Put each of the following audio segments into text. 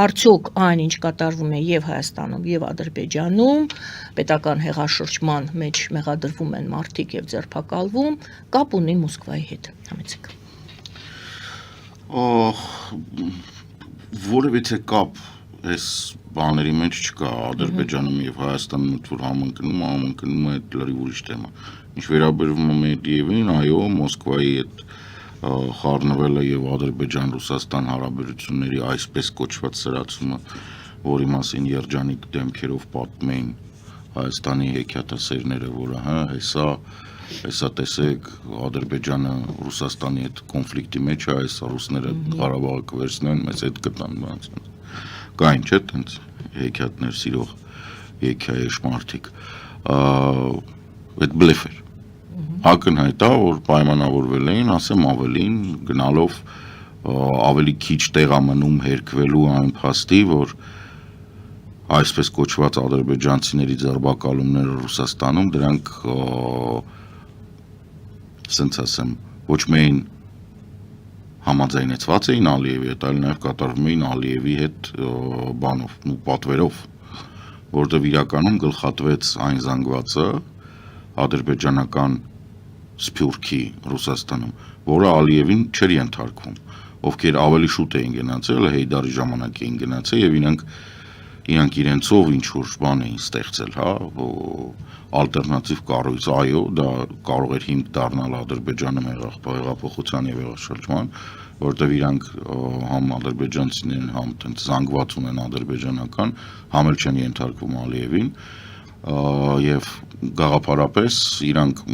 արդյոք այն ինչ կատարվում է եւ Հայաստանում եւ Ադրբեջանում, պետական հեղաշրջման մեջ մեղադրվում են մարդիկ եւ ձերբակալվում, կապ ունի Մոսկվայի հետ, համեցեք։ Որևիցե կապ այս բաների մեջ չկա Ադրբեջանում եւ Հայաստանում, որ համընկնում է լրիվ ուրիշ թեմա։ Ինչ վերաբերվում է Մեդիևին, այո, Մոսկվայի հետ խառնվել է եւ Ադրբեջան-Ռուսաստան հարաբերությունների այսպես կոչված սրացումը, որի մասին երջանիկ դեմքերով պատմում էին Հայաստանի հեքիաթասերները, որը հեսա տեսեք, Ադրբեջանը Ռուսաստանի հետ կոնֆլիկտի մեջ է, այս ռուսները Ղարաբաղը կվերցնեն, մեզ հետ կտան բանց։ Կային չէ՞ տենց հեքիաթներ սիրող հեքիայեշ մարդիկ։ Այդ բլեֆ էր։ Ակնհայտ է, որ պայմանավորվել էին, ասեմ ավելին, գնալով ավելի քիչ տեղ մնում հերկվելու այն փաստի, որ այսպես կոչված ադրբեջանցիների ձերբակալումները Ռուսաստանում դրանք ասենց ասեմ ոչ միայն համաձայնեցված էին Ալիևի հետ, այլ նաև կատարվում էին Ալիևի հետ բանով, պատվերով, որտեղ իրականում գլխատվեց այն զանգվածը ադրբեջանական Սփյուռքի Ռուսաստանում, որը Ալիևին չէր ենթարկվում, ովքեր ավելի շուտ էին գնացել, Հեյդարի ժամանակ էին գնացել եւ իրանք իրենցով ինչ որ բան էին ստեղծել, ալտերնատիվ կառույց, այո, դա կարող էր հիմք դառնալ Ադրբեջանում հեղափոխության եւ հեղաշրջման, որտեղ իրանք համ ադրբեջանցիներն համ տենց զանգված ունեն ադրբեջանական, համ էլ չեն ենթարկվում Ալիևին, եւ գաղափարապես իրանք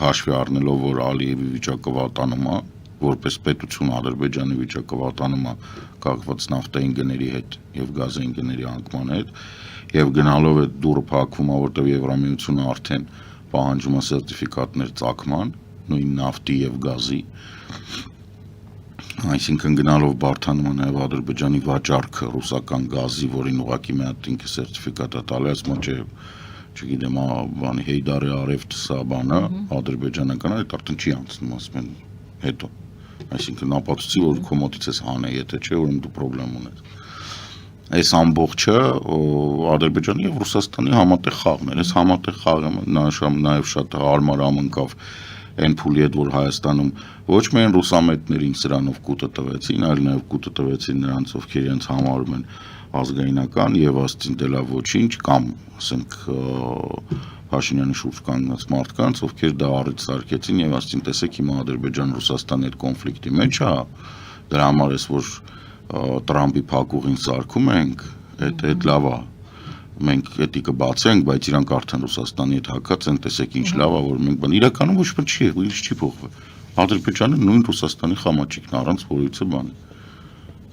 հաշվի առնելով, որ Ալիևի վիճակը վատանում է, որպես պետություն Ադրբեջանի վիճակը վատանում է կախված նավթային գների հետ եւ գազային գների անկման հետ, եւ գնալով այդ դուրը փակվում է, որտեղ Եվրամիությունը արդեն պահանջում է սերտիֆիկատներ ծագման, նույն նավթի եւ գազի, այսինքն գնալով բարթանում է նաեւ Ադրբեջանի վաճառքը ռուսական գազի, որին ուղղակի մի հատ ինքը սերտիֆիկատ է տալիս, ոչ չգիտեմ, բանի Հեյդարի արևտ սա բանը, ադրբեջանական, այդ արդեն չի անցնում, ասում են, հետո, այսինքն ապացուցի, որ քո մոտից ես հանե, եթե չէ, ուրեմն դու պրոբլեմ ունես։ Այս ամբողջը Ադրբեջանի եւ Ռուսաստանի համատեղ խաղն էր, այս համատեղ խաղը նաեւ շատ հարմար ամընկավ այն փուլի հետ, որ Հայաստանում ոչ միայն ռուսամետներին սրանով կուտը տվեցին, այլ նաեւ կուտը տվեցին նրանց, ովքեր իրենց համարում են ազգայնական եւ աստին դելա ոչինչ կամ ասենք Փաշինյանի շուրջ կանգնած մարդկանց, ովքեր դա առիթ սարքեցին եւ աստին տեսեք հիմա Ադրբեջան-Ռուսաստանի հետ կոնֆլիկտի մեջ է, դրա համար էս որ Տրամպի փակուղին սարքում ենք, այդ լավ է, մենք էդի կբացենք, բայց իրանք արդեն Ռուսաստանի հետ հակած են, տեսեք ինչ լավ է, որ մենք բան իրականում ոչ մի չի փոխվել։ Ադրբեջանը նույն Ռուսաստանի խամաչիկն առանց որևիցե բանի։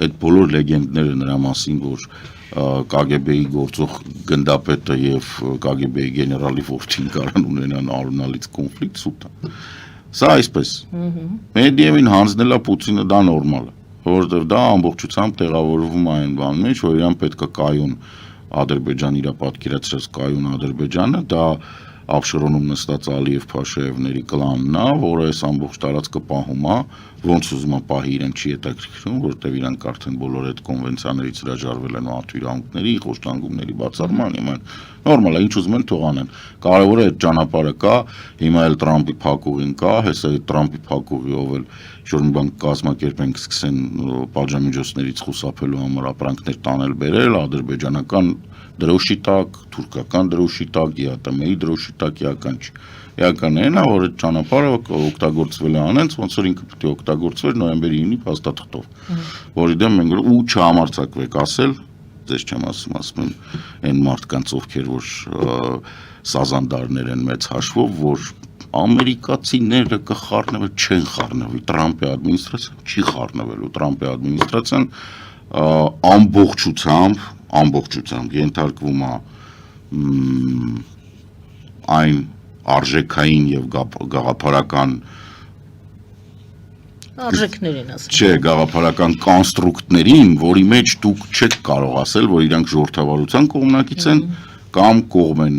Այդ բոլոր լեգենդները նրա մասին, որ KGB-ի գործող գնդապետը եւ KGB-ի գեներալի որդին կարան ունենան արունալից կոնֆլիկտ սուտ է։ Սա այսպես։ Մեդիևին հանձնելա Պուտինը դա նորմալ է, որովհետեւ դա ամբողջությամբ տեղավորվում է այն բան մեջ, որ իրան պետք է կայուն Ադրբեջան իր պատկերացրած կայուն Ադրբեջանը, դա Աբշերոնում նստած Ալիև Փաշաևների կլանն է, որը այս ամբողջ տարածքը պահում է, ոնց ուզում է պահի իրեն չի հետաքրքրում, որտեղ իրանք արդեն բոլոր այդ կոնվենցիաներից հրաժարվել են ատվիրահանքների, խոշտանգումների բացառման, հիմա նորմալ է, ինչ ուզում են թող անեն։ Կարևորը այդ ճանապարհը կա, հիմա էլ Տրամպի փակուղին կա, հեսա այդ Տրամպի փակուղիով էլ ինչ-որ մի բան կազմակերպեն, կսկսեն պատժամիջոցներից խուսափելու համար ապրանքներ տանել բերել, ադրբեջանական դրոշի տակ, թուրքական դրոշի տակ, ԵԱՏՄ-ի դրոշի տակ, Էականն է, որ այդ ճանապարհը օգտագործվել է անենց, ոնց որ ինքը պետք է օգտագործվեր նոյեմբերի 9-ի փաստաթղթով, որի դեմ մենք ու չհամարձակվեք ասել, ձեզ չեմ ասում եմ այն մարդկանց, ովքեր որ սազանդարներ են մեծ հաշվով, որ ամերիկացիները կխառնվեն, չեն խառնվի, Տրամպի ադմինիստրացիան չի խառնվելու, Տրամպի ադմինիստրացիան ամբողջությամբ ենթարկվում է այն արժեքային եւ գաղափարական արժեքներին ասեմ։ Չէ, գաղափարական կոնստրուկտներին, որի մեջ դուք չեք կարող ասել, որ իրանք ժողովրդավարության կողմնակից են կամ կողմ են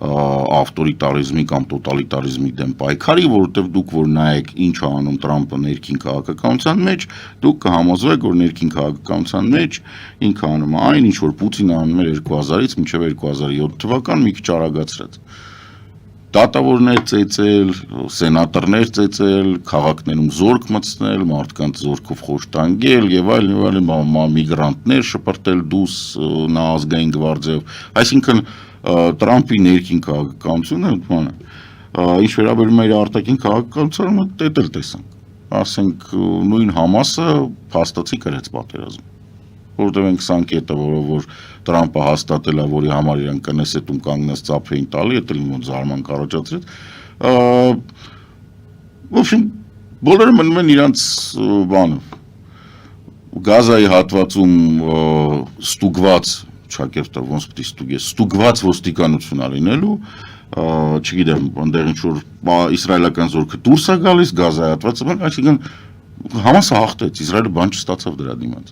ավտորիտարիզմի կամ տոտալիտարիզմի դեմ պայքարի, որովհետև դուք որ նայեք ինչ է անում Տրամպը ներքին քաղաքականության մեջ, դուք կհամոզվեք, որ ներքին քաղաքականության մեջ ինքը անում է այն, ինչ որ Պուտինը անում էր 2000-ից մինչև 2007 թվական մի քիչ արագացրեց։ Դատավորներ ծեծել, սենատորներ ծեծել, քաղաքներում զորք մտցնել, մարդկանց զորքով խոշտանգել եւ այլն, միգրանտներ շպրտել դուս նա ազգային գվարդիայով։ Այսինքն Տրամպի ներքին քաղաքականությունը, ինչ վերաբերում է իր արտաքին քաղաքականությանը, դե տեսանք։ Ասենք նույն Համասը փաստացի կրեց պատերազմ։ Որտեղ ենք սանկետը, որ Տրամպը հաստատել է, որի համար իրեն կնեսետում կանգնած ծափեին տալի, դա իմոտ զարմանք առաջացրեց։ В общем, բոլորը մնում են իրանց բանով։ Գազայի հատվածում ստուգված, չակերտը ոնց պիտի ստուգես, ստուգված ոստիկանություն ալինելու, չգիտեմ, այնտեղ ինչ որ իսրայելական զորքը դուրս է գալիս, գազայի հատվածը, այսինքն Համասը հաղթեց, Իսրայելը բան չստացավ դրա դիմաց։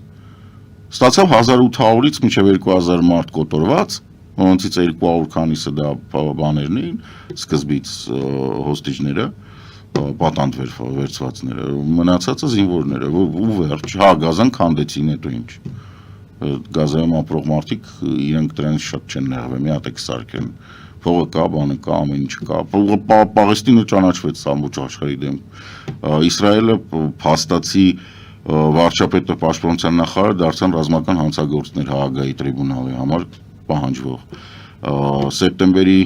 Ստացավ 1800-ից մինչև 2000 մարդ կոտորված, որոնցից 200 քանիսը դա բաներն էին, սկզբից հոստիջները, պատանդ վերցվածները, մնացածը զինվորները, ու վերջ, գազան քանդեցին, հետո ինչ։ Գազայում ապրող մարդիկ իրենք դրանից շատ չեն նեղվել, մի հատ եք սարքեն, փողը կա, բանը կա, ամեն ինչ կա, Պաղեստինը ճանաչվեց ամբողջ աշխարհի դեմ։ Իսրայելը փաստացի վարչապետը պաշտպանության նախարարը դարձան ռազմական հանցագործներ Հաագայի տրիբունալի համար պահանջվող։ Սեպտեմբերի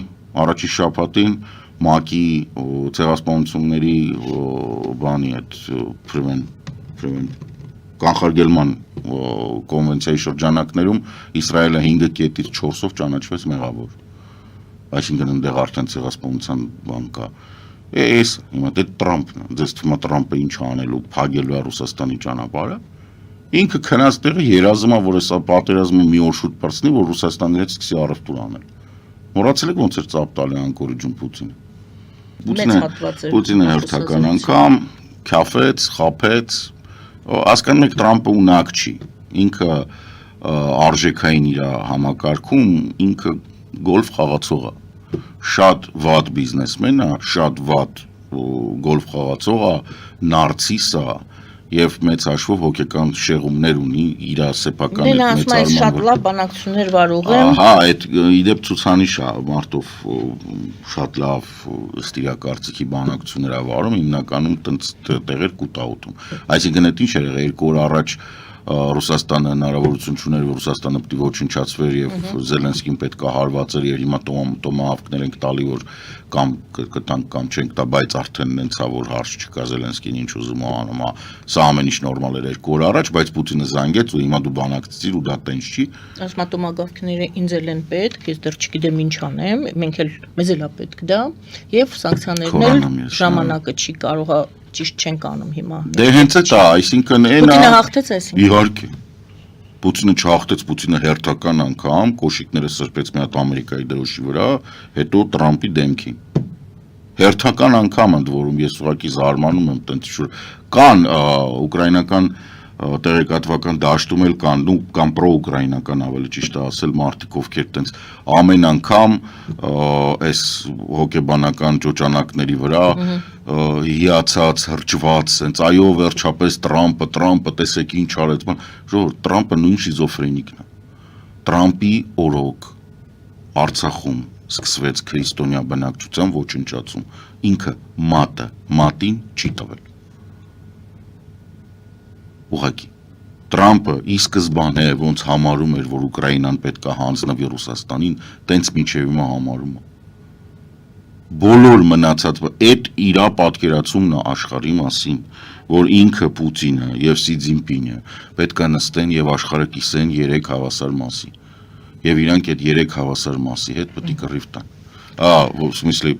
առաջի շաբաթին ՄԱԿ-ի ցեղասպանությունների բանի այդ կանխարգելման կոնվենցիայի շրջանակներում Իսրայելը 5 կետից 4-ով ճանաչվեց մեղավոր։ Այսինքն այնտեղ արդեն ցեղասպանության բան կա։ Էս հիմա դե Տրամպն է, դες թվում է Տրամպը ինչ անելու, փագելու է Ռուսաստանի ճանապարհը։ Ինքը քնած տեղը երազում է, որ հեսա պատերազմը մի օր շուտ բարձնի, որ Ռուսաստանի հետ սկսի առևտուր անել։ Մոռացել եք ոնց էր ծափ տալի անկորիջում Պուտինը։ Պուտինը հերթական անգամ քյաֆեց, խափեց, հասկանում եք Տրամպը ունակ չի։ Ինքը արժեքային իր համակարգում ինքը գոլֆ խաղացող է։ Շատ վատ բիզնեսմեն է, շատ վատ գոլֆ խաղացող է, նարցիս է եւ մեծ հաշվով հոգեկան շեղումներ ունի իր սեփական հետ մեծարման։ Շատ լավ բանակցություններ վարող եմ։ Ահա, այդ իդեպ ցուցանիշ է, մարդով շատ լավ ստիրակարծիքի բանակցություններ է վարում, հիմնականում տեղեր կուտաուտում։ Այսինքն այդ ինչ էր եղել 2 օր առաջ Ռուսաստանը հնարավորություն չուներ, որ Ռուսաստանը պիտի ոչնչացվեր եւ Զելենսկին պետք է հարված էր եւ հիմա տոմահավքներ ենք տալի, որ կամ կտանք կամ չենք տա, բայց արդեն նենցա որ հարց չկա Զելենսկին ինչ ուզում է անում, սա ամեն ինչ նորմալ էր 2 օր առաջ, բայց Պուտինը զանգեց ու հիմա դու բանակցիր ու դա տենց չի։ Ասում է տոմահավքները ինձ էլ են պետք, ես դեռ չգիտեմ ինչ անեմ, մենք էլ մեզ էլ է պետք դա եւ սանկցիաներն էլ ժամանակը չի կարող ճիշտ չենք անում հիմա։ Դե հենց է դա, այսինքն այն Պուտինը հաղթեց այսինքն։ Իհարկե։ Պուտինը չհաղթեց, Պուտինը հերթական անգամ կոշիկները սրբեց մի հատ Ամերիկայի դրոշի վրա, հետո Տրամպի դեմքին։ Հերթական անգամ ընդ որում ես ուղղակի զարմանում եմ տենց շուտ կան ուկրաինական տեղեկատվական դաշտում էլ կան, կամ պրոուկրաինական ավելի ճիշտ է ասել, մարդիկ ովքեր տենց ամեն անգամ այս հոգեբանական ճոճանակների վրա հիացած, հրճված, հենց այո վերջապես Տրամպը տեսեք ինչ արեց, ժողովուրդ Տրամպը նույն շիզոֆրենիկն է։ Տրամպի օրոք Արցախում սկսվեց քրիստոնյա բնակչության ոչնչացում, ինքը մատին չի տվել։ Ուղղակի Տրամպը ի սկզբանե ոնց համարում էր, որ Ուկրաինան պետք է հանձնվի Ռուսաստանին, տենց մինչև հիմա համարում է։ Բոլոր մնացած այդ իր պատկերացումն է աշխարհի մասին, որ ինքը Պուտինը եւ Սի Ցզինպինը պետք է նստեն եւ աշխարհը կիսեն 3 հավասար մասի։ Եվ իրանք այդ 3 հավասար մասի հետ պետք է կռիվ տան։ В смысле,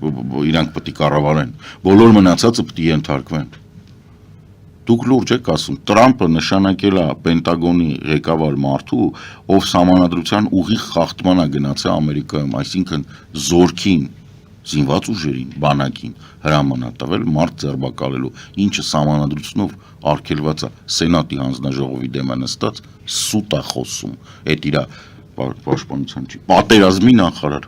իրանք պետք է կառավարեն։ Բոլոր մնացածը պետք է ենթարկվեն։ Դուք լուրջ եք ասում, Տրամպը նշանակել է Պենտագոնի ղեկավար մարդու, ով սահմանադրության ուղիղ խախտման է գնացել Ամերիկայում, այսինքն զորքին, զինված ուժերին, բանակին հրաման է տվել մարդ ձերբակալելու, ինչը սահմանադրությունով արգելված է Սենատի հանձնաժողովի դեմ է նստած, սուտ է խոսում, այդ իր պաշտպանության չի, պատերազմի նախարար։